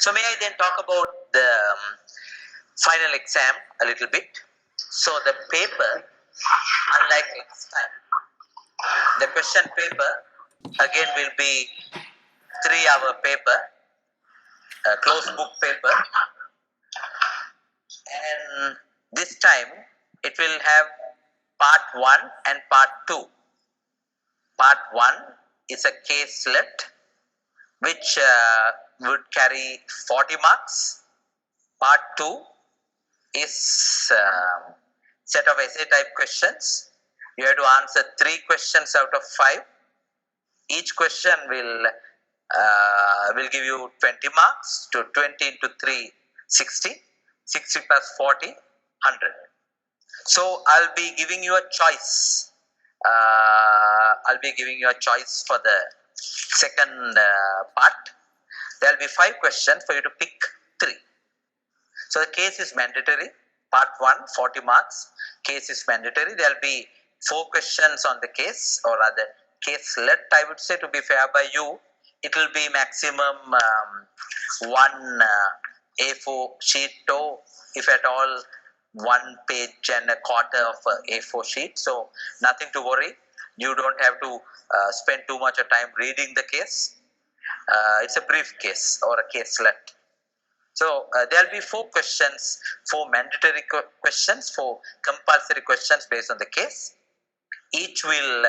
So may I then talk about the final exam a little bit. So the paper, unlike last time, the question paper again will be 3-hour paper, closed book paper, and this time it will have part 1 and part 2. Part 1 is a caselet which would carry 40 marks. Part 2 is set of essay type questions. You have to answer 3 questions out of 5. Each question will give you 20 marks. To 20 into 3, 60. 60 plus 40, 100. So I'll be giving you a choice. I'll be giving you a choice for the second part. There will be 5 questions for you to pick 3. So the case is mandatory. Part 1, 40 marks. Case is mandatory. There will be 4 questions on the case, or rather caselet, I would say, to be fair by you. It will be maximum 1 A4 sheet, or if at all 1 page and a quarter of A4 sheet. So nothing to worry. You don't have to spend too much of time reading the case. It's a brief case or a caselet. So there will be 4 questions, 4 mandatory questions, 4 compulsory questions based on the case. Each will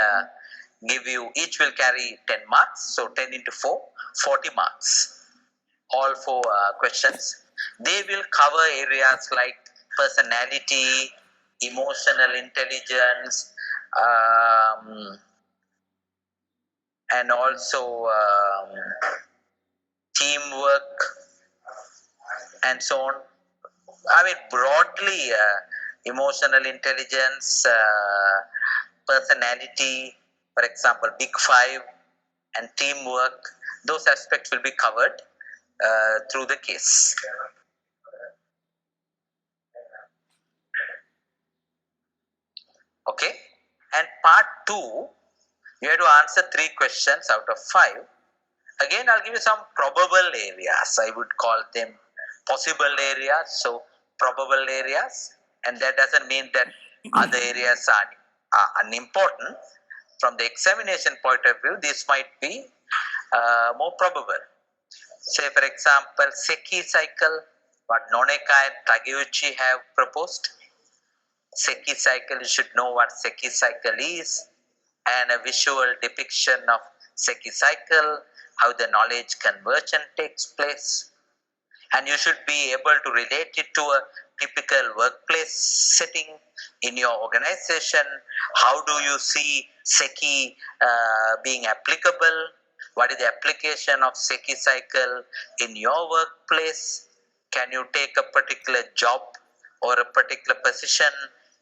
carry 10 marks. So 10 into 4, 40 marks. All 4 questions. They will cover areas like personality, emotional intelligence, and also teamwork, and so on. I mean, broadly, emotional intelligence, personality, for example, Big 5, and teamwork, those aspects will be covered through the case. Okay, and part 2, you have to answer 3 questions out of 5. Again, I'll give you some probable areas. I would call them possible areas. So probable areas, and that doesn't mean that other areas are unimportant. From the examination point of view, this might be more probable. Say, for example, Seki cycle, what Noneka and Takeuchi have proposed. Seki cycle, you should know what Seki cycle is, and a visual depiction of Seki cycle, how the knowledge conversion takes place. And you should be able to relate it to a typical workplace setting in your organization. How do you see Seki being applicable? What is the application of Seki cycle in your workplace? Can you take a particular job or a particular position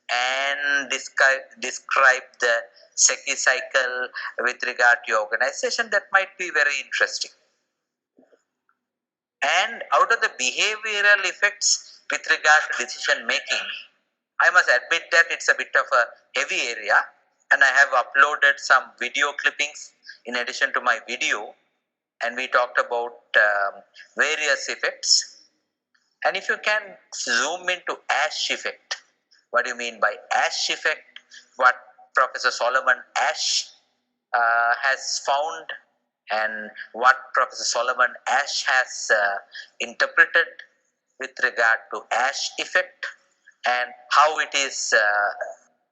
and describe the Seki cycle with regard to your organization? That might be very interesting. And out of the behavioral effects with regard to decision making, I must admit that it's a bit of a heavy area, and I have uploaded some video clippings in addition to my video, and we talked about various effects. And if you can zoom into Ash effect, what do you mean by Ash effect? What Professor Solomon Ash has found, and what Professor Solomon Ash has interpreted with regard to Ash effect, and how it is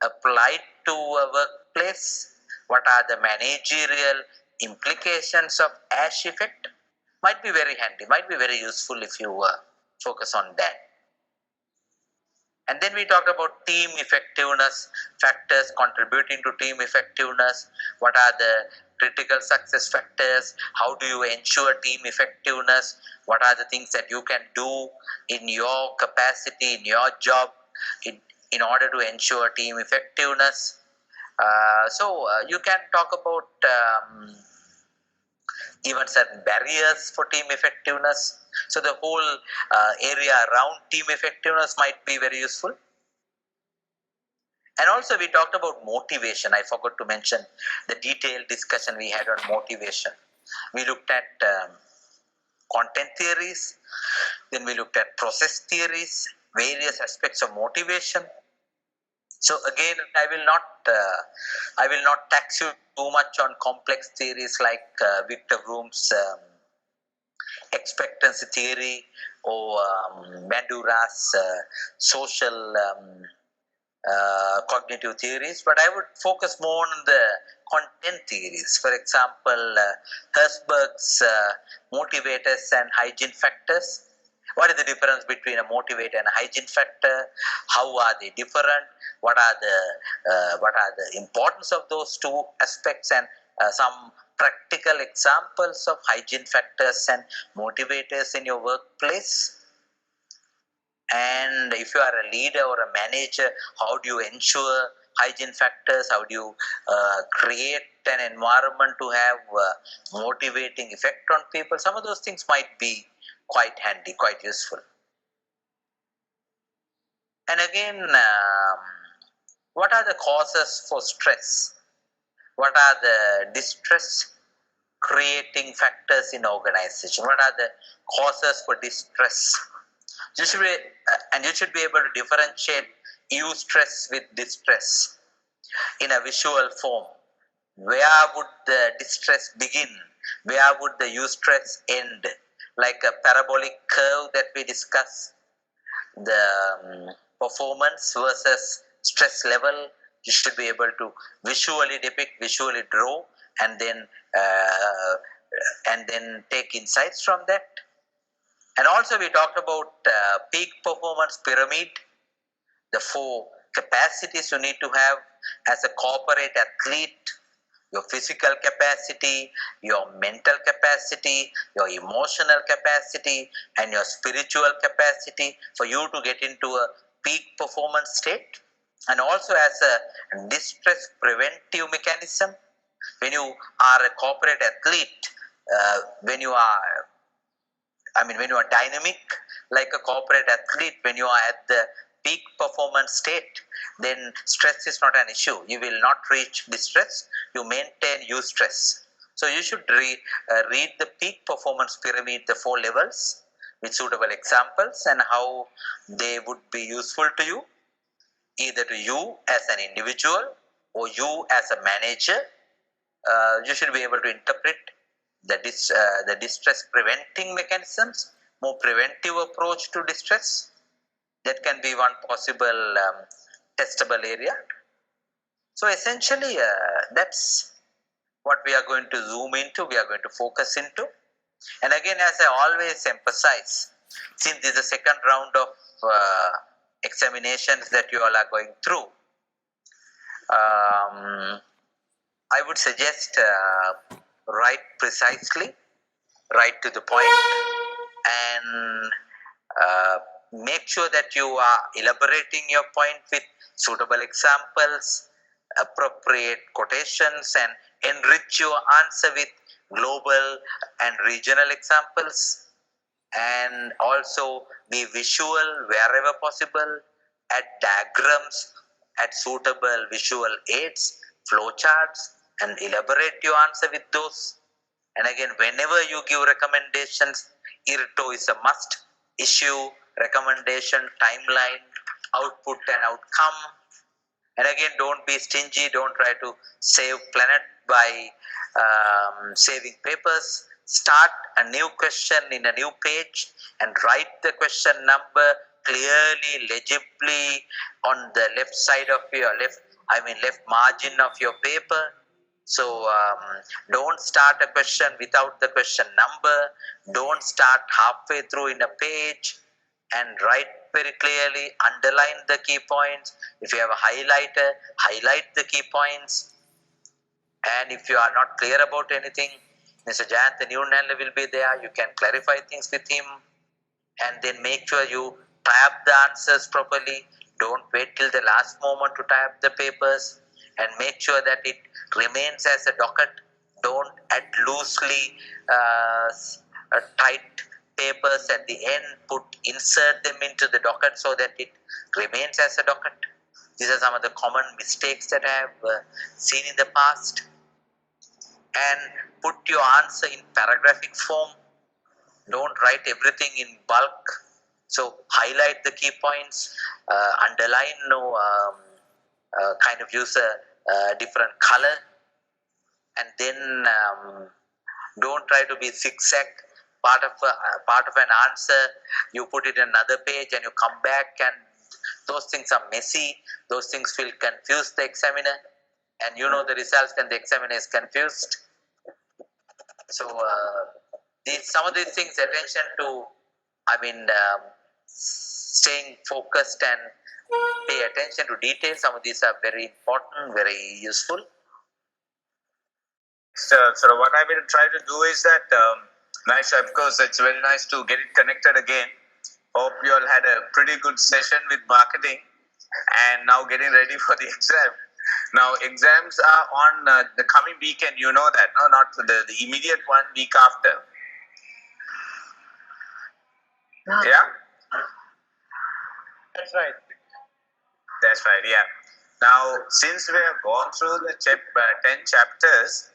applied to a workplace. What are the managerial implications of Ash effect? Might be very handy, might be very useful if you focus on that. And then we talked about team effectiveness, factors contributing to team effectiveness. What are the critical success factors? How do you ensure team effectiveness? What are the things that you can do in your capacity, in your job, in order to ensure team effectiveness? So you can talk about even certain barriers for team effectiveness. So the whole area around team effectiveness might be very useful. And also we talked about motivation. I forgot to mention the detailed discussion we had on motivation. We looked at content theories. Then we looked at process theories, various aspects of motivation. So again, I will not tax you too much on complex theories like Victor Vroom's expectancy theory or Bandura's social cognitive theories, but I would focus more on the content theories. For example, Herzberg's motivators and hygiene factors. What is the difference between a motivator and a hygiene factor? How are they different? What are the importance of those two aspects, and some practical examples of hygiene factors and motivators in your workplace? And if you are a leader or a manager, how do you ensure hygiene factors? How do you create an environment to have motivating effect on people? Some of those things might be quite handy, quite useful. And again, what are the causes for stress? What are the distress creating factors in organization? What are the causes for distress? You should be able to differentiate eustress with distress in a visual form. Where would the distress begin? Where would the eustress end? Like a parabolic curve that we discuss, the performance versus stress level. You should be able to visually depict, visually draw, and then take insights from that. And also we talked about peak performance pyramid, the 4 capacities you need to have as a corporate athlete: your physical capacity, your mental capacity, your emotional capacity, and your spiritual capacity for you to get into a peak performance state. And also as a distress preventive mechanism, when you are a corporate athlete, when you are dynamic like a corporate athlete, when you are at the peak performance state, then stress is not an issue. You will not reach distress. You maintain eustress. So you should read the peak performance pyramid, the 4 levels, with suitable examples and how they would be useful to you, either to you as an individual or you as a manager. You should be able to interpret the distress preventing mechanisms, more preventive approach to distress. That can be one possible testable area. So essentially, that's what we are going to zoom into, we are going to focus into. And again, as I always emphasize, since this is the second round of examinations that you all are going through, I would suggest write precisely, write to the point, and make sure that you are elaborating your point with suitable examples, appropriate quotations, and enrich your answer with global and regional examples. And also be visual wherever possible, add diagrams, add suitable visual aids, flowcharts, and elaborate your answer with those. And again, whenever you give recommendations, IRTO is a must. Issue, recommendation, timeline, output and outcome. And again, don't be stingy. Don't try to save planet by saving papers. Start a new question in a new page and write the question number clearly, legibly on the left side of your left margin of your paper. So don't start a question without the question number. Don't start halfway through in a page, and write very clearly, underline the key points. If you have a highlighter, highlight the key points. And if you are not clear about anything, Mr. Jayant, the new Nella will be there. You can clarify things with him, and then make sure you type the answers properly. Don't wait till the last moment to type the papers, and make sure that it remains as a docket. Don't add loosely tight papers at the end. Insert them into the docket so that it remains as a docket. These are some of the common mistakes that I have seen in the past. And put your answer in paragraphic form. Don't write everything in bulk. So highlight the key points, underline, kind of use a different color, and then don't try to be zigzag. Part of an answer, you put it in another page, and you come back, and those things are messy. Those things will confuse the examiner, and you know the results when the examiner is confused. So some of these things, attention to, staying focused and pay attention to details. Some of these are very important, very useful. So what I will try to do is that, nice, of course, it's very nice to get it connected again. Hope you all had a pretty good session with marketing and now getting ready for the exam. Now, exams are on the coming weekend, you know that, no? Not the immediate one, week after. Yeah? That's right. That's right, yeah. Now, since we have gone through the 10 chapters,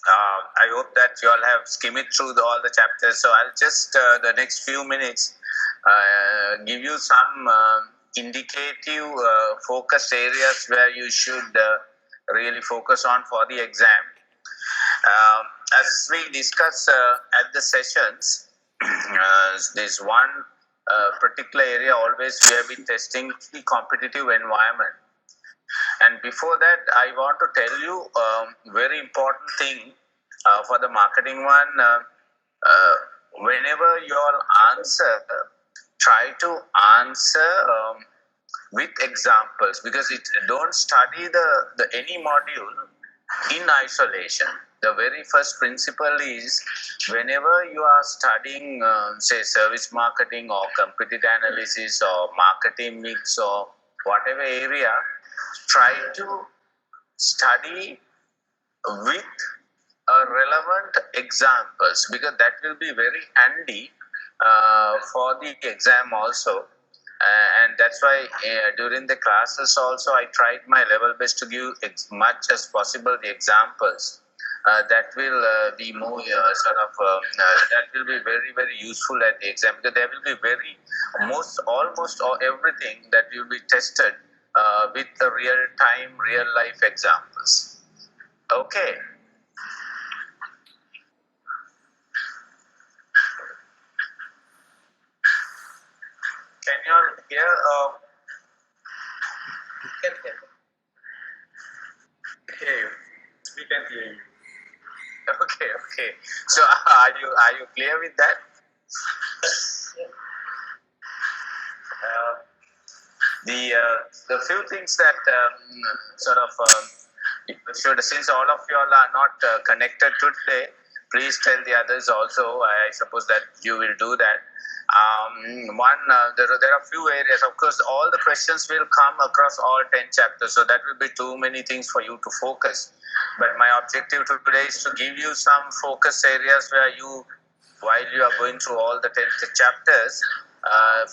I hope that you all have skimmed through all the chapters. So I'll just, the next few minutes, give you some indicative focused areas where you should really focus on for the exam. As we discuss at the sessions, there's one particular area always we have been testing the competitive environment. And before that, I want to tell you very important thing for the marketing one. Whenever you all answer, try to answer with examples, because don't study the any module in isolation. The very first principle is, whenever you are studying, say, service marketing or competitive analysis or marketing mix or whatever area, try to study with relevant examples, because that will be very handy for the exam also. And that's why during the classes also, I tried my level best to give as much as possible the examples. That will be more that will be very, very useful at the exam, because there will be almost everything that will be tested with the real-time, real-life examples. Okay. Can you all hear? We can hear you. Okay. So are you clear with that? The few things that since all of you all are not connected today, please tell the others also. I suppose that you will do that. There are few areas. Of course, all the questions will come across all 10 chapters, so that will be too many things for you to focus. But my objective today is to give you some focus areas where you, while you are going through all the 10 chapters,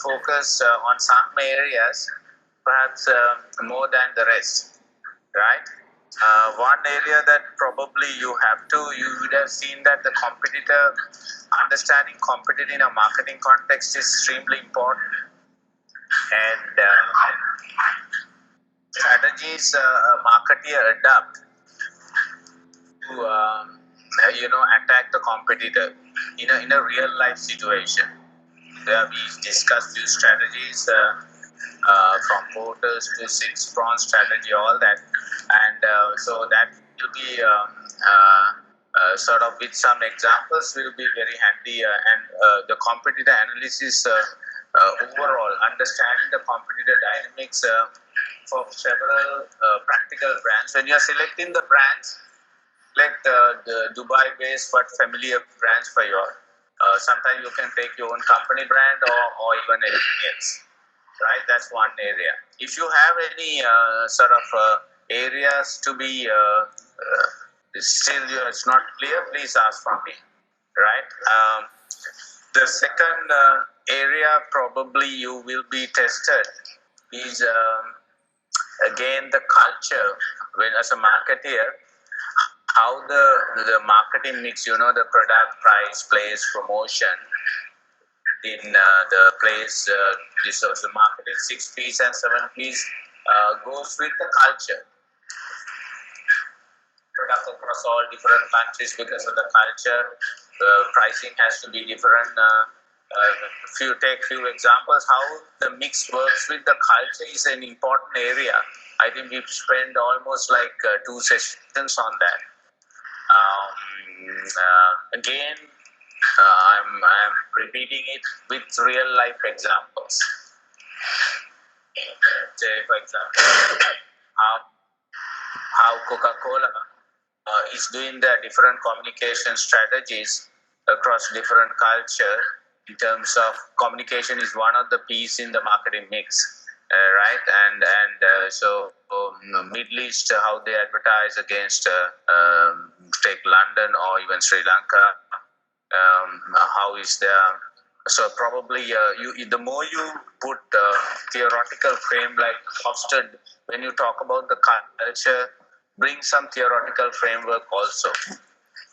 focus on some areas, perhaps more than the rest, right? One area that probably you would have seen that the understanding competitor in a marketing context is extremely important. And strategies a marketer adapt to attack the competitor in a real life situation. There we discussed few strategies from portals to six-pronged strategy, all that, and so that will be with some examples will be very handy, and the competitor analysis overall, understanding the competitor dynamics for several practical brands. When you are selecting the brands, like the Dubai-based but familiar brands for you. Sometimes you can take your own company brand or even anything else, right? That's one area. If you have any areas to be still it's not clear, please ask from me, right? The second area probably you will be tested is again the culture. When as a marketer, how the marketing mix, the product, price, place, promotion in the place, this was the marketing 6 P's and 7 P's goes with the culture. Product across all different countries because of the culture, pricing has to be different. If you take few examples, how the mix works with the culture is an important area. I think we've spent almost like 2 sessions on that. Again, I'm repeating it with real life examples. Say, for example, how Coca-Cola is doing their different communication strategies across different culture. In terms of communication, is one of the P's in the marketing mix. Right, and so Middle East, how they advertise against take London or even Sri Lanka, how is their, so probably the more you put theoretical frame, like Hofstede, when you talk about the culture, bring some theoretical framework also.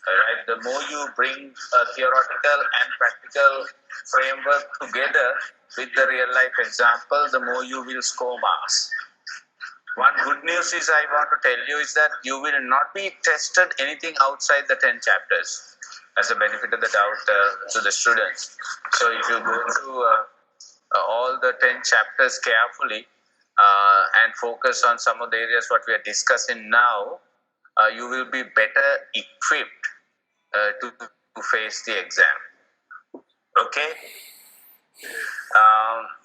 Right, the more you bring theoretical and practical framework together with the real life example, the more you will score marks. One good news is I want to tell you is that you will not be tested anything outside the 10 chapters as a benefit of the doubt to the students. So if you go through all the 10 chapters carefully and focus on some of the areas what we are discussing now, you will be better equipped to face the exam. Okay.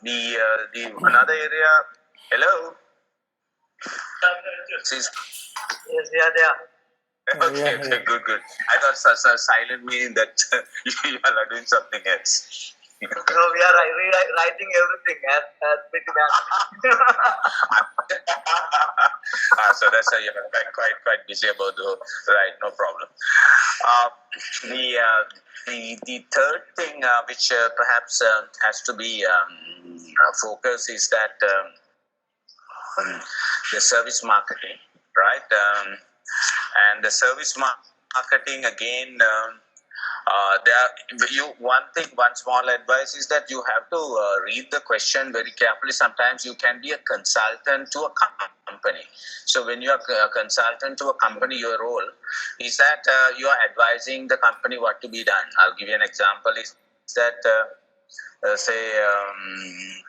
The another area. Hello. Yes, we are there. Okay, okay, good. I thought silent meaning that you are doing something else. No, we are writing everything as pretty bad. So that's why you're quite busy about the right. No problem. The third thing which perhaps has to be focused is that the service marketing, right? And the service marketing again. One small advice is that you have to read the question very carefully. Sometimes you can be a consultant to a company. So when you are a consultant to a company, your role is that you are advising the company what to be done. I'll give you an example. Is that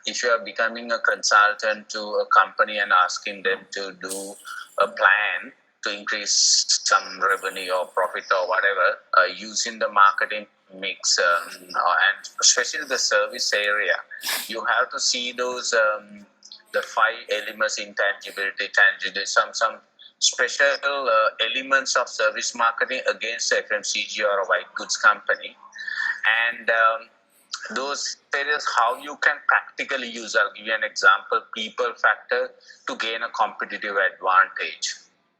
if you are becoming a consultant to a company and asking them to do a plan to increase some revenue or profit or whatever, using the marketing mix and especially the service area, you have to see those the 5 elements: intangibility, tangibility, some special elements of service marketing against a FMCG or a white goods company, and those areas how you can practically use. I'll give you an example: people factor to gain a competitive advantage,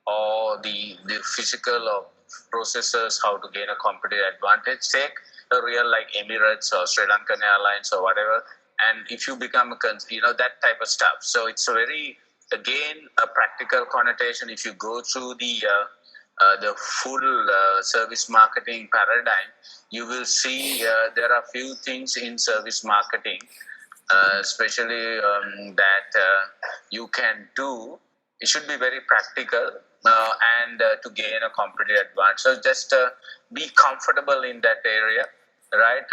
or the physical or processes how to gain a competitive advantage. Take a real like Emirates or Sri Lankan Airlines or whatever, and if you become that type of stuff. So it's a very, again, a practical connotation. If you go through the full service marketing paradigm, you will see there are few things in service marketing, especially that you can do. It should be very practical and to gain a competitive advantage. So just be comfortable in that area, right?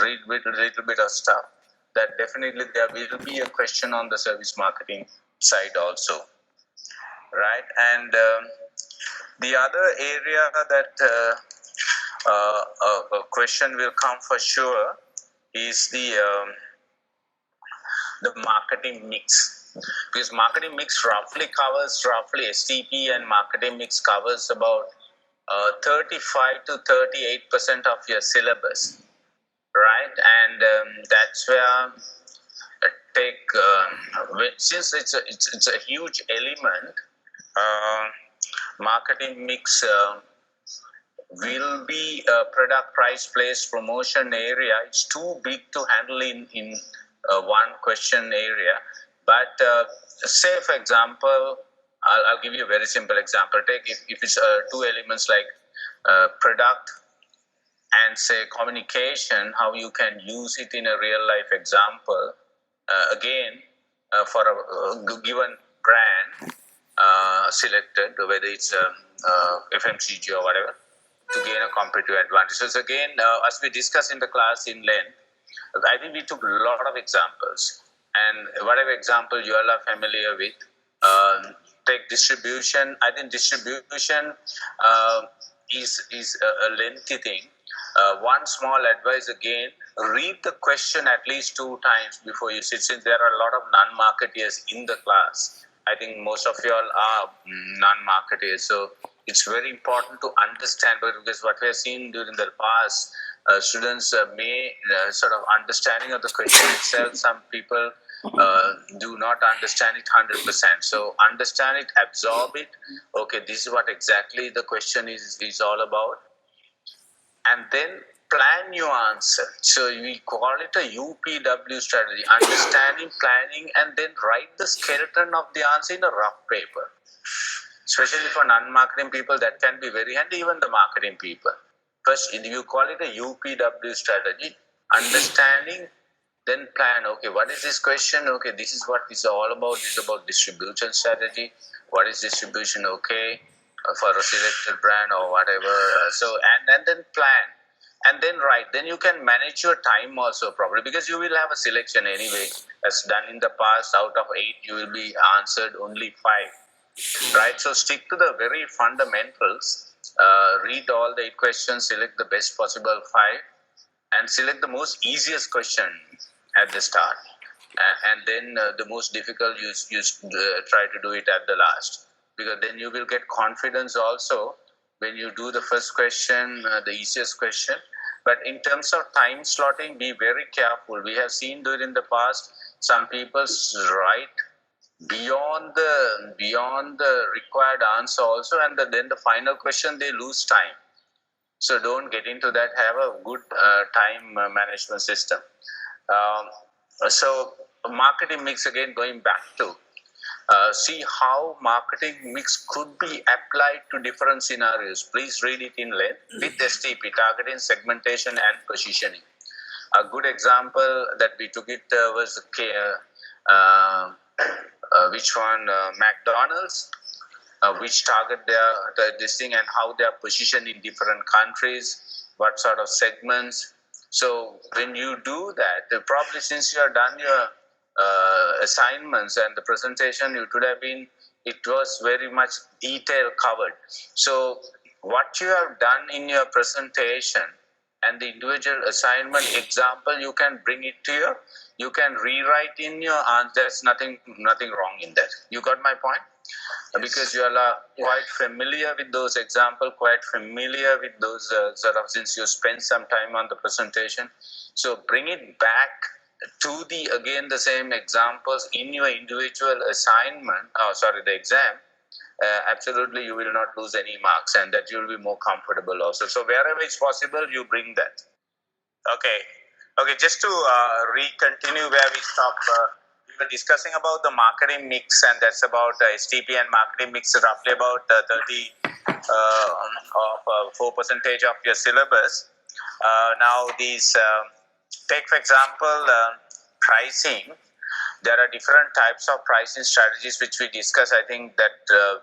Read with a little bit of stuff. That definitely there will be a question on the service marketing side also, right? And the other area that a question will come for sure is the marketing mix. Because marketing mix roughly STP and marketing mix covers about 35 to 38% of your syllabus, right? And that's where since it's a huge element, marketing mix will be a product, price, place, promotion area. It's too big to handle in one question area. But say, for example, I'll give you a very simple example. Take if it's two elements like product and say communication, how you can use it in a real life example. Again, for a given brand selected, whether it's FMCG or whatever, to gain a competitive advantage. So again, as we discussed in the class in length, I think we took a lot of examples, and whatever example you all are familiar with, take distribution. I think distribution is a lengthy thing. One small advice again: read the question at least 2 times before you sit. Since there are a lot of non-marketeers in the class, I think most of you all are non-marketeers, so it's very important to understand, because what we have seen during the past, students may sort of understanding of the question itself, some people do not understand it 100%. So understand it, absorb it. Okay, this is what exactly the question is all about, and then plan your answer. So we call it a UPW strategy: understanding, planning, and then write the skeleton of the answer in a rough paper. Especially for non-marketing people, that can be very handy. Even the marketing people, first you call it a UPW strategy: understanding, then plan. Okay, what is this question? Okay, this is what it's all about. This is about distribution strategy. What is distribution? Okay, for a selected brand or whatever. So and then plan, and then write. Then you can manage your time also properly, because you will have a selection anyway. As done in the past, out of 8, you will be answered only 5. Right, so stick to the very fundamentals. Read all the 8 questions, select the best possible 5, and select the most easiest question at the start, and then the most difficult you try to do it at the last, because then you will get confidence also when you do the first question, the easiest question. But in terms of time slotting, be very careful. We have seen during the past some people write beyond the required answer also, and then the final question they lose time. So don't get into that. Have a good time management system. So marketing mix, again going back to see how marketing mix could be applied to different scenarios. Please read it in length with STP: targeting, segmentation, and positioning. A good example that we took it was which one? McDonald's, which target this thing, and how they are positioned in different countries, what sort of segments. So when you do that, probably since you have done your assignments and the presentation, it would have been, it was very much detail covered. So what you have done in your presentation and the individual assignment example, you can bring it to your, you can rewrite in your answer. There's nothing wrong in that. You got my point? Yes. Because you are quite familiar with those examples, quite familiar with those sort of, since you spent some time on the presentation. So bring it back to the same examples in your individual assignment, the exam. Absolutely, you will not lose any marks, and that you will be more comfortable also. So wherever it's possible, you bring that. Okay, just to continue where we stopped, we were discussing about the marketing mix, and that's about STP and marketing mix, roughly about 4% of your syllabus. Now these, take for example, pricing. There are different types of pricing strategies which we discussed. I think that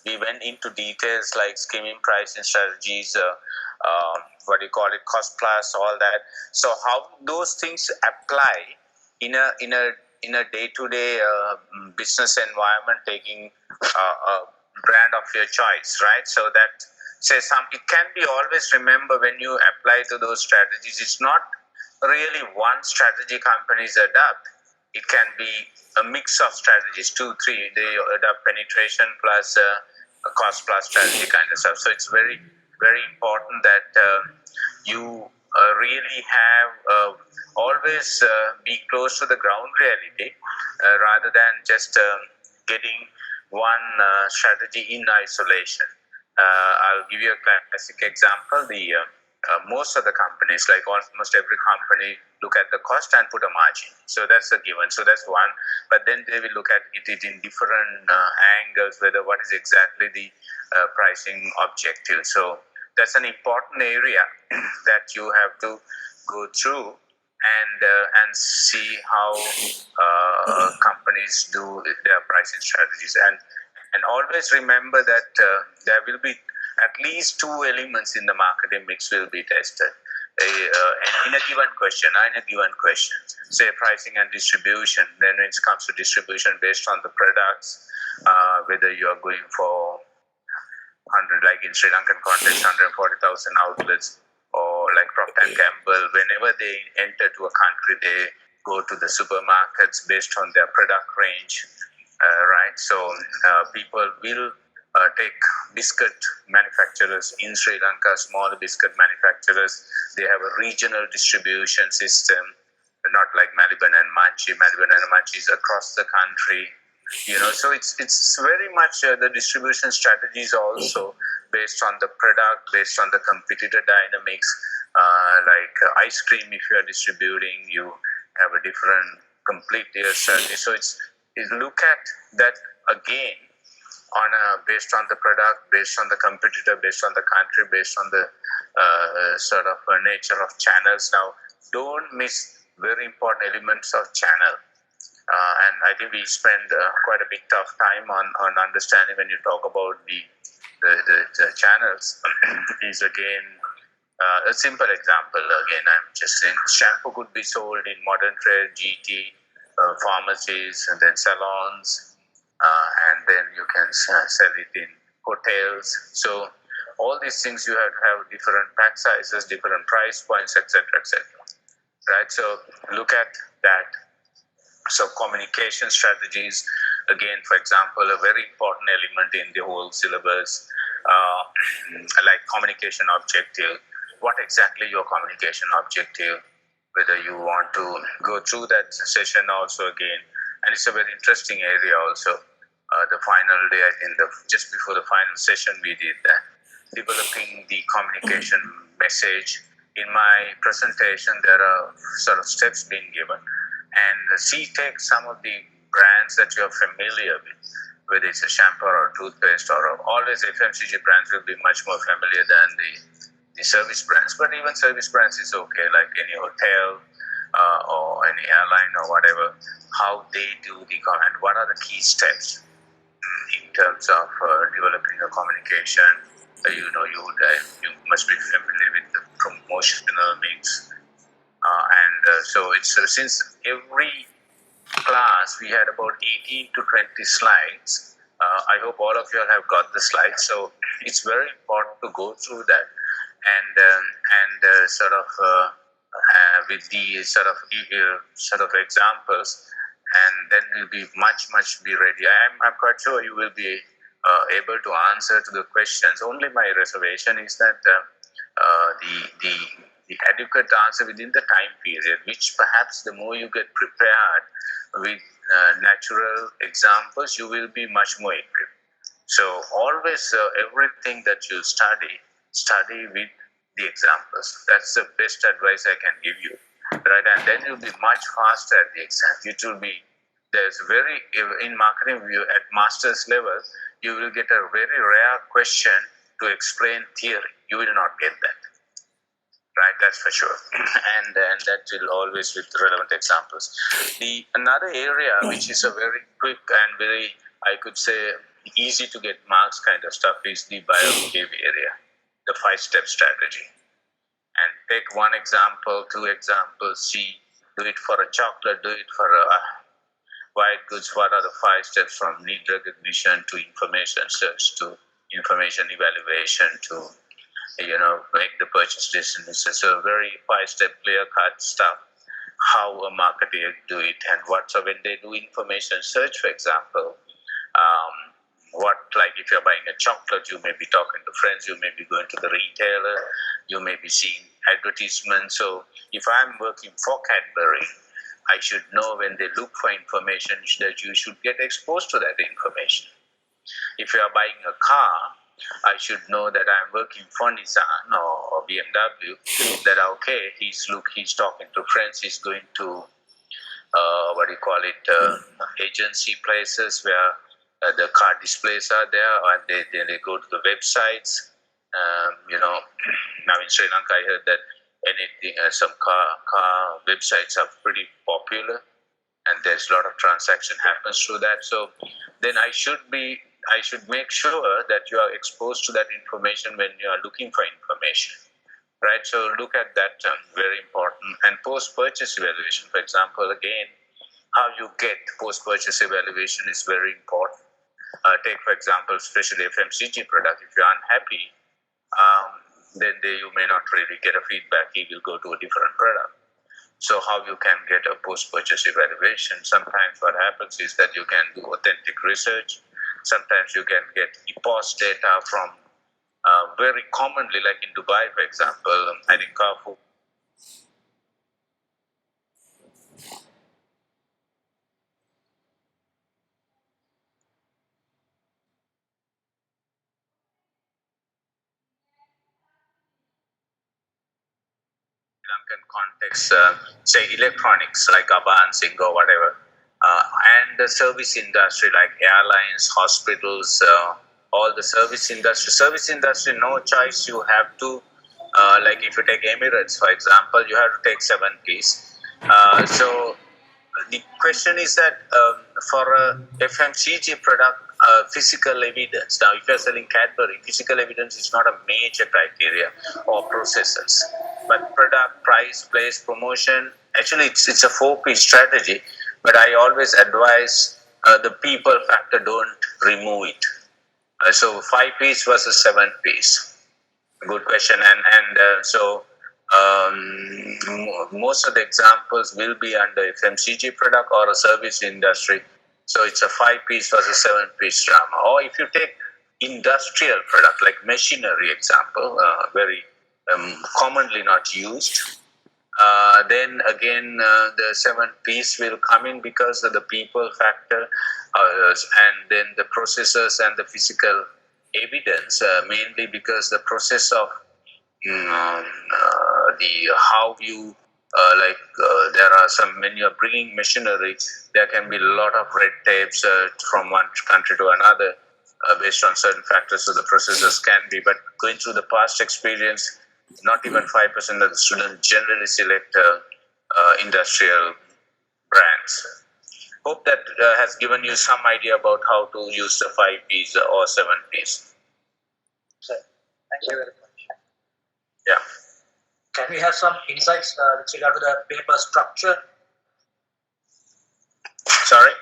we went into details like skimming pricing strategies, what do you call it, cost plus, all that. So how those things apply in a day-to-day business environment, taking a brand of your choice, right? So that it can be always remember when you apply to those strategies, it's not really one strategy companies adopt. It can be a mix of strategies, 2, 3. They adopt penetration plus a cost plus strategy kind of stuff. So it's very, very important that you really have always be close to the ground reality rather than just getting one strategy in isolation. I'll give you a classic example. most of the companies, like almost every company, look at the cost and put a margin. So that's a given. So that's one. But then they will look at it in different angles, whether what is exactly the pricing objective. So that's an important area that you have to go through and see how companies do their pricing strategies. And always remember that there will be at least two elements in the marketing mix will be tested in a given question. Say pricing and distribution. Then when it comes to distribution based on the products, whether you are going for 100, like in Sri Lankan context, 140,000 outlets, or like Procter and Gamble, whenever they enter to a country, they go to the supermarkets based on their product range, right? So people will take biscuit manufacturers in Sri Lanka, small biscuit manufacturers. They have a regional distribution system, not like Maliban and Manchi. Maliban and Manchi is across the country. So it's very much the distribution strategies also based on the product, based on the competitor dynamics. Like ice cream, if you are distributing, you have a different complete strategy. So it's look at that again on based on the product, based on the competitor, based on the country, based on the sort of nature of channels. Now, don't miss very important elements of channel. And I think we spend quite a bit of time on understanding when you talk about the channels. Is again a simple example. Again, I'm just saying shampoo could be sold in modern trade, GT, pharmacies, and then salons, and then you can sell it in hotels. So all these things you have to have different pack sizes, different price points, etc., etc. Right? So look at that. So communication strategies, again, for example, a very important element in the whole syllabus, like communication objective. What exactly your communication objective? Whether you want to go through that session also again, and it's a very interesting area also. The final day, I think, just before the final session, we did that, developing the communication message. In my presentation, there are sort of steps being given. And take some of the brands that you're familiar with, whether it's a shampoo or a toothpaste, or always FMCG brands will be much more familiar than the service brands. But even service brands is okay, like any hotel or any airline or whatever, how they do and what are the key steps in terms of developing a communication. You must be familiar with the promotional mix. So it's since every class we had about 18 to 20 slides. I hope all of you have got the slides. So it's very important to go through that and sort of with the sort of examples, and then you'll be much be ready. I'm quite sure you will be able to answer to the questions. Only my reservation is that the adequate answer within the time period, which perhaps the more you get prepared with natural examples, you will be much more equipped. So always everything that you study with the examples. That's the best advice I can give you, right? And then you'll be much faster at the exam. In marketing view at master's level, you will get a very rare question to explain theory. You will not get that. Right, that's for sure, and that will always with relevant examples. Another area which is a very quick and very, I could say, easy to get marks kind of stuff is the biobehavior area, the 5-step strategy. And take one example, 2 examples, do it for a chocolate, do it for a white goods. What are the 5 steps from need recognition to information search to information evaluation to make the purchase decision? So very 5-step clear-cut stuff, how a marketer do it, and so when they do information search, for example, like if you're buying a chocolate, you may be talking to friends, you may be going to the retailer, you may be seeing advertisements. So if I'm working for Cadbury, I should know when they look for information that you should get exposed to that information. If you are buying a car, I should know that I'm working for Nissan or BMW. That okay, he's talking to friends. He's going to agency places where the car displays are there, and they go to the websites. Now in Sri Lanka, I heard that anything some car websites are pretty popular, and there's a lot of transaction happens through that. So then I should make sure that you are exposed to that information when you are looking for information. Right, so look at that very important. And post-purchase evaluation, for example, again, how you get post-purchase evaluation is very important. Take, for example, especially FMCG product. If you're unhappy, then you may not really get a feedback. He will go to a different product. So how you can get a post-purchase evaluation? Sometimes what happens is that you can do authentic research. Sometimes you can get EPOS data from very commonly, like in Dubai, for example, I think Carrefour. Lankan context, say electronics like Aban, Singh or whatever, and the service industry like airlines, hospitals, all the service industry. Service industry, no choice. You have to, like if you take Emirates, for example, you have to take 7 Ps. So the question is that for a FMCG product, physical evidence. Now, if you're selling Cadbury, physical evidence is not a major criteria or processes. But product, price, place, promotion, actually it's a 4P strategy. But I always advise the people factor, don't remove it. So 5 Ps versus 7 Ps. Good question. Most of the examples will be under FMCG product or a service industry. So it's a 5 Ps versus 7 Ps drama. Or if you take industrial product like machinery example, very commonly not used. Then again, the 7 Ps will come in because of the people factor, and then the processes and the physical evidence, mainly because the process of how you there are some, when you are bringing machinery, there can be a lot of red tapes from one country to another based on certain factors. So the processes can be, but going through the past experience, not even 5% of the students generally select industrial brands. Hope that has given you some idea about how to use the 5 Ps or 7 Ps. Sir, thank you very much. Yeah. Can we have some insights with regard to the paper structure? Sorry?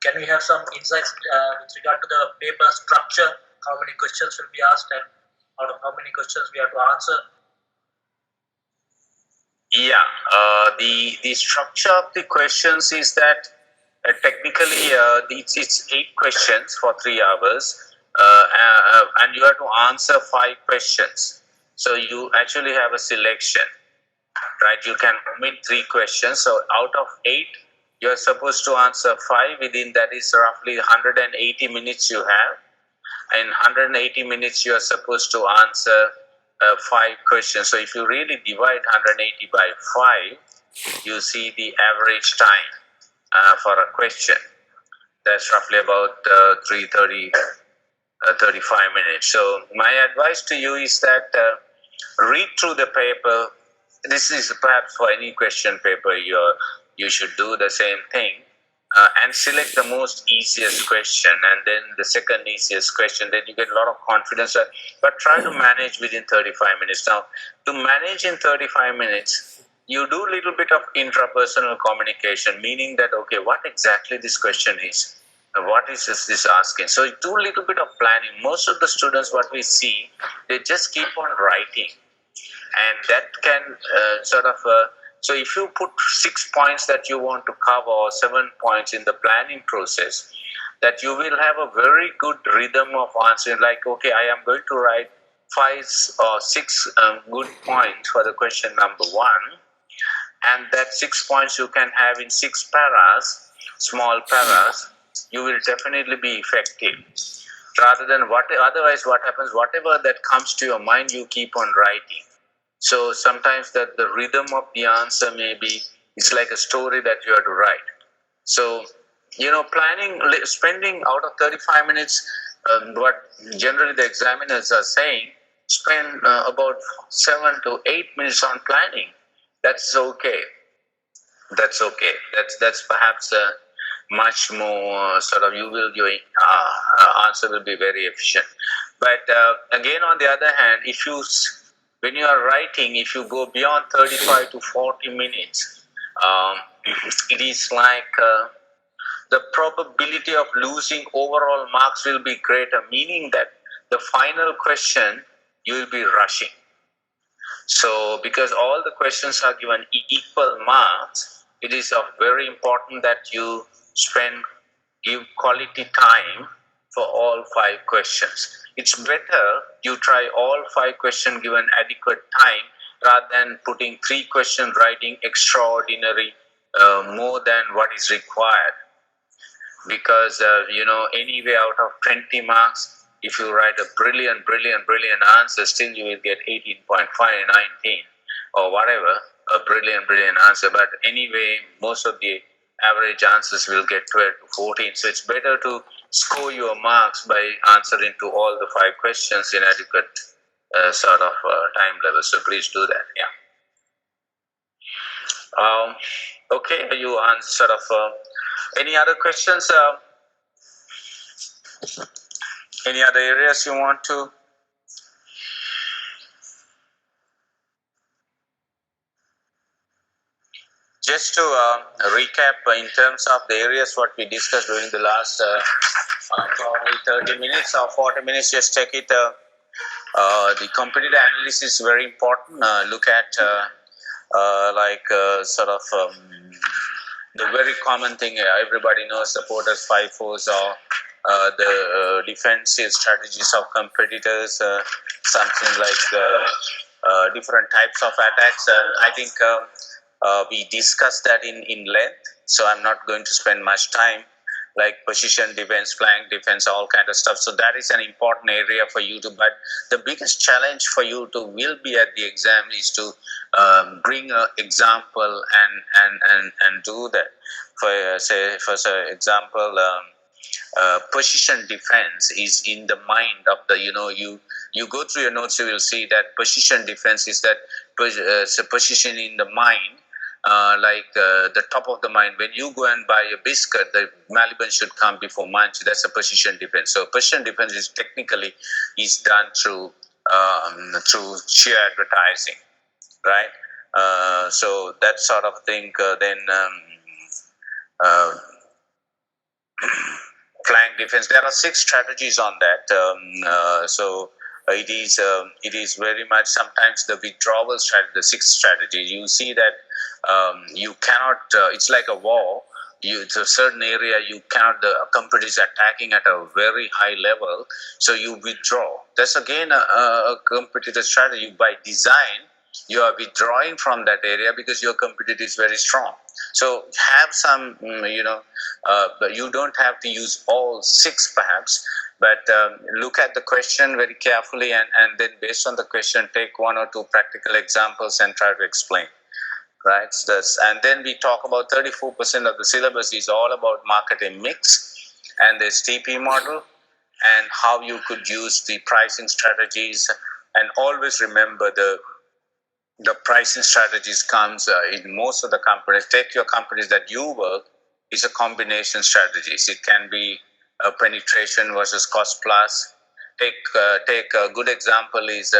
Can we have some insights with regard to the paper structure? How many questions will be asked and out of how many questions we have to answer? Yeah, the structure of the questions is that technically it's 8 questions for 3 hours, and you have to answer 5 questions. So you actually have a selection, right? You can omit 3 questions. So out of 8, you're supposed to answer 5. Within that is roughly 180 minutes you have. In 180 minutes, you are supposed to answer 5 questions. So if you really divide 180 by 5, you see the average time for a question. That's roughly about 35 minutes. So my advice to you is that read through the paper. This is perhaps for any question paper, you should do the same thing. And select the most easiest question, and then the second easiest question. Then you get a lot of confidence. But try to manage within 35 minutes. Now, to manage in 35 minutes, you do a little bit of intrapersonal communication, meaning that, okay, what exactly this question is? What is this asking? So do a little bit of planning. Most of the students, what we see, they just keep on writing. And that can so if you put 6 points that you want to cover or 7 points in the planning process, that you will have a very good rhythm of answering. Like, okay, I am going to write 5 or 6 good points for the question number 1, and that 6 points you can have in 6 paras, small paras. You will definitely be effective. rather than otherwise what happens, whatever that comes to your mind, you keep on writing. So sometimes that the rhythm of the answer maybe it's like a story that you have to write. So planning, spending out of 35 minutes, what generally the examiners are saying, spend about 7 to 8 minutes on planning. That's okay. That's perhaps much more sort of your answer will be very efficient. But again, on the other hand, if you when you are writing, if you go beyond 35 to 40 minutes, it is like the probability of losing overall marks will be greater, meaning that the final question you will be rushing. So, because all the questions are given equal marks, it is very important that you give quality time for all 5 questions. It's better you try all 5 questions given adequate time rather than putting 3 questions writing extraordinary more than what is required. Because anyway, out of 20 marks, if you write a brilliant answer, still you will get 18.5, 19 or whatever, a brilliant answer. But anyway, most of the average answers will get 12 to 14. So it's better to score your marks by answering to all the 5 questions in adequate sort of time level. So please do that. Yeah. Okay, you answer sort of. Any other questions? Any other areas you want to? Just to recap in terms of the areas what we discussed during the last probably 30 minutes or 40 minutes, just take it. The competitive analysis is very important. Look at sort of the very common thing everybody knows, supporters, FIFOs, or the defensive strategies of competitors, something like different types of attacks. I think we discussed that in length, so I'm not going to spend much time, like position defense, flank defense, all kind of stuff. So that is an important area for you to, but the biggest challenge for you to will be at the exam is to bring an example and do that. For example, position defense is in the mind of the, you go through your notes, you will see that position defense is that position in the mind, the top of the mind. When you go and buy a biscuit, the Maliban should come before munch. That's a position defense. So position defense is technically is done through sheer advertising, right? So that sort of thing. Then flank defense. There are 6 strategies on that. So it is very much sometimes the withdrawal strategy, the 6th strategy. You see that you cannot. It's like a war. It's a certain area you cannot. The competitor is attacking at a very high level, so you withdraw. That's again a competitor strategy. By design, you are withdrawing from that area because your competitor is very strong. So have some, but you don't have to use all 6 perhaps. But look at the question very carefully, and then based on the question, take 1 or 2 practical examples and try to explain. Right. And then we talk about 34% of the syllabus is all about marketing mix and the TP model and how you could use the pricing strategies. And always remember the pricing strategies comes in most of the companies. Take your companies that you work, is a combination strategies. It can be a penetration versus cost plus. Take a good example is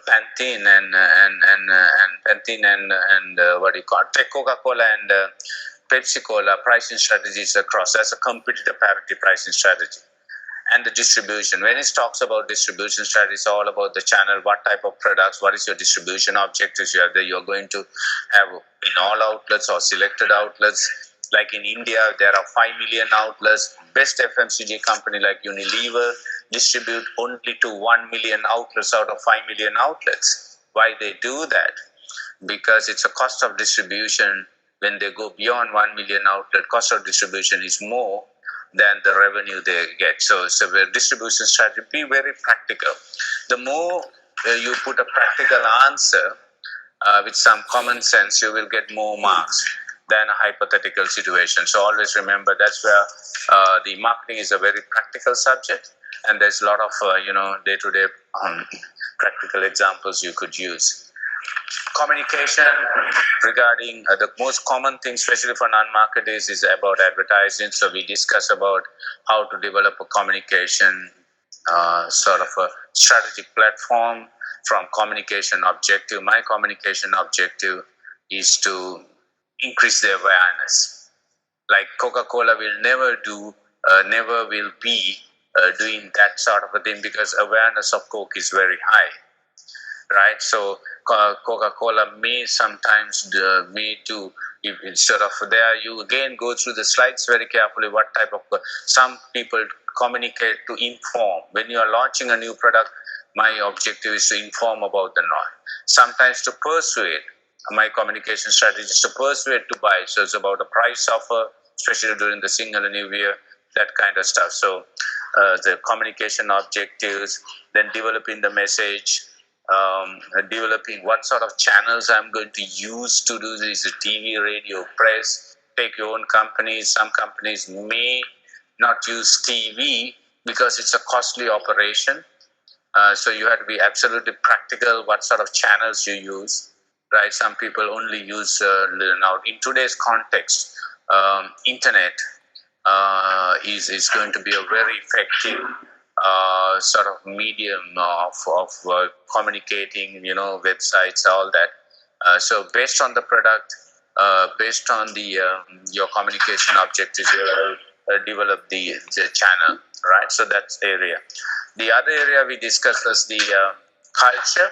Pantene and Pantene and what do you call it? Take Coca-Cola and Pepsi Cola pricing strategies across. That's a competitive parity pricing strategy. And the distribution. When it talks about distribution strategy, it's all about the channel, what type of products, what is your distribution objectives you have there. You're going to have in all outlets or selected outlets. Like in India, there are 5 million outlets. Best FMCG company like Unilever distribute only to 1 million outlets out of 5 million outlets. Why they do that? Because it's a cost of distribution. When they go beyond 1 million outlet, cost of distribution is more than the revenue they get. So a distribution strategy, be very practical. The more you put a practical answer with some common sense, you will get more marks than a hypothetical situation. So always remember, that's where the marketing is a very practical subject, and there's a lot of day-to-day practical examples you could use. Communication regarding the most common thing, especially for non-marketers, is about advertising. So we discuss about how to develop a communication sort of a strategic platform from communication objective. My communication objective is to increase the awareness. Like Coca-Cola will never will be doing that sort of a thing, because awareness of Coke is very high, right? So Coca-Cola may sometimes may do, if instead of there, you again go through the slides very carefully. What type of some people communicate to inform. When you are launching a new product, my objective is to inform about the norm. Sometimes to persuade. My communication strategy is to persuade to buy. So it's about a price offer, especially during the Single and New Year, that kind of stuff. So the communication objectives, then developing the message, developing what sort of channels I'm going to use to do this, TV, radio, press. Take your own companies. Some companies may not use TV because it's a costly operation. So you have to be absolutely practical what sort of channels you use, right? Some people only use, now in today's context, internet is going to be a very effective sort of medium of communicating, websites, all that. So based on the product, based on the your communication objectives, you will develop the channel, right? So that's area. The other area we discussed was the culture.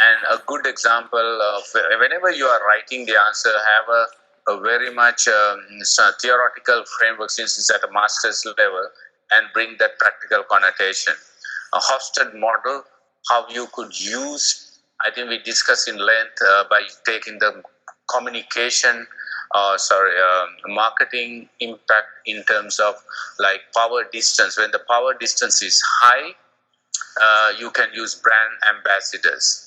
And a good example of whenever you are writing the answer, have a very much theoretical framework, since it's at a master's level, and bring that practical connotation. A Hofstede model, how you could use, I think we discussed in length by taking the communication, marketing impact in terms of like power distance. When the power distance is high, you can use brand ambassadors.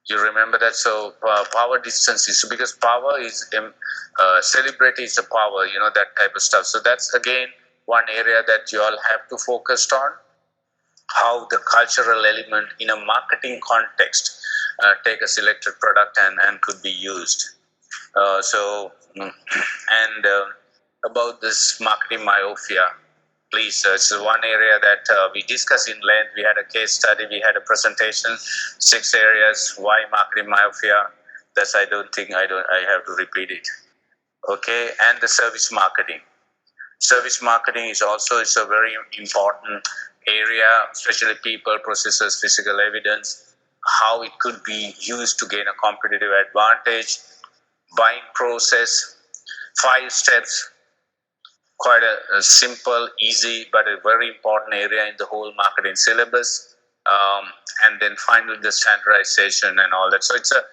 You remember that? So power distance is, because power is celebrity is a power, that type of stuff. So that's again one area that you all have to focus on, how the cultural element in a marketing context take a selected product and could be used. About this marketing myopia, please, it's one area that we discussed in length. We had a case study, we had a presentation, 6 areas why marketing myopia. That's, I have to repeat it. Okay, and the service marketing. Service marketing is also, it's a very important area, especially people, processes, physical evidence, how it could be used to gain a competitive advantage. Buying process, 5 steps, quite a simple, easy, but a very important area in the whole marketing syllabus. And then finally the standardization and all that. So it's a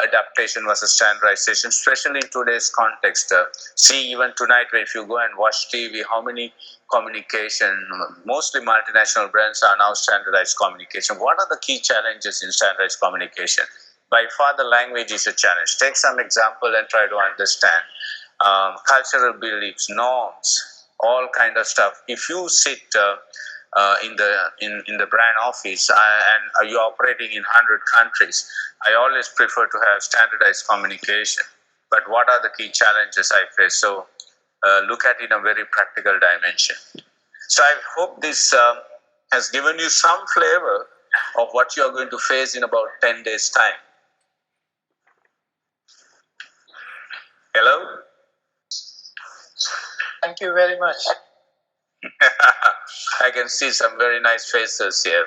adaptation versus standardization, especially in today's context. See, even tonight, if you go and watch TV, how many communication, mostly multinational brands are now standardized communication. What are the key challenges in standardized communication? By far, the language is a challenge. Take some example and try to understand. Cultural beliefs, norms, all kind of stuff. If you sit in the brand office and you're operating in 100 countries, I always prefer to have standardized communication. But what are the key challenges I face? So look at it in a very practical dimension. So I hope this has given you some flavor of what you are going to face in about 10 days' time. Hello? Thank you very much. I can see some very nice faces here.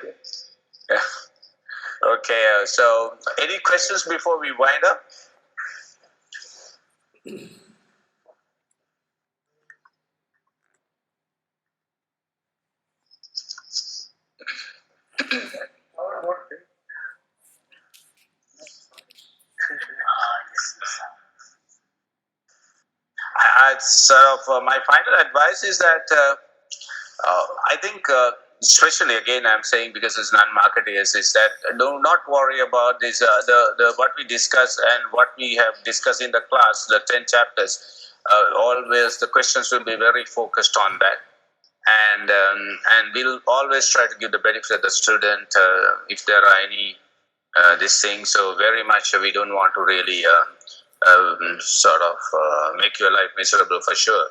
Okay, so any questions before we wind up? it's my final advice is that I think, especially again, I'm saying because it's non-marketers, is that do not worry about this. The what we discuss and what we have discussed in the class, the 10 chapters. Always the questions will be very focused on that, and we'll always try to give the benefit of the student if there are any this thing. So very much we don't want to really make your life miserable for sure.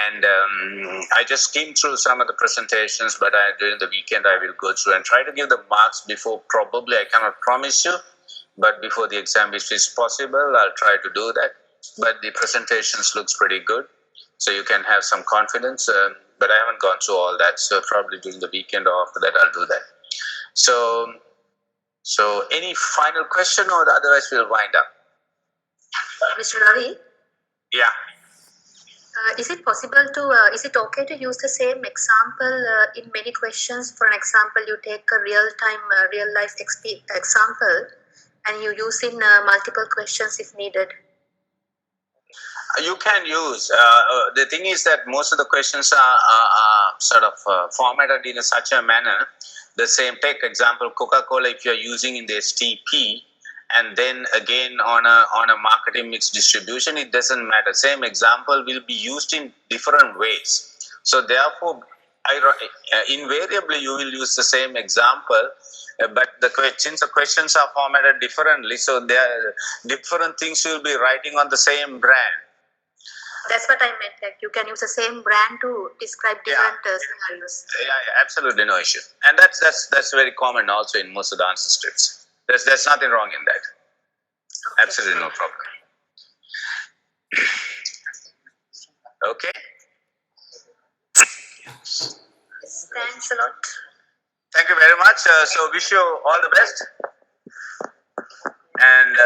And I just came through some of the presentations, but during the weekend I will go through and try to give the marks before. Probably I cannot promise you, but before the exam, if it's possible, I'll try to do that. But the presentations looks pretty good, so you can have some confidence. But I haven't gone through all that, so probably during the weekend or after that I'll do that. So any final question, or otherwise we'll wind up? Mr. Ravi? Yeah. Is it possible to, is it okay to use the same example in many questions? For an example, you take a real-time, real-life example and you use in multiple questions if needed. You can use. The thing is that most of the questions are formatted in such a manner. The same, take example, Coca-Cola, if you're using in the STP, and then again on a marketing mix distribution, it doesn't matter. Same example will be used in different ways. So therefore, invariably you will use the same example, but since the questions are formatted differently, so there are different things you'll be writing on the same brand. That's what I meant. Like you can use the same brand to describe different scenarios. Yeah, absolutely no issue, and that's very common also in most of the answer scripts. There's nothing wrong in that. Okay. Absolutely no problem. Okay. Thanks a lot. Thank you very much. So wish you all the best, and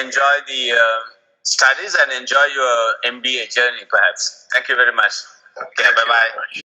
enjoy the studies and enjoy your MBA journey perhaps. Thank you very much. Okay, bye-bye.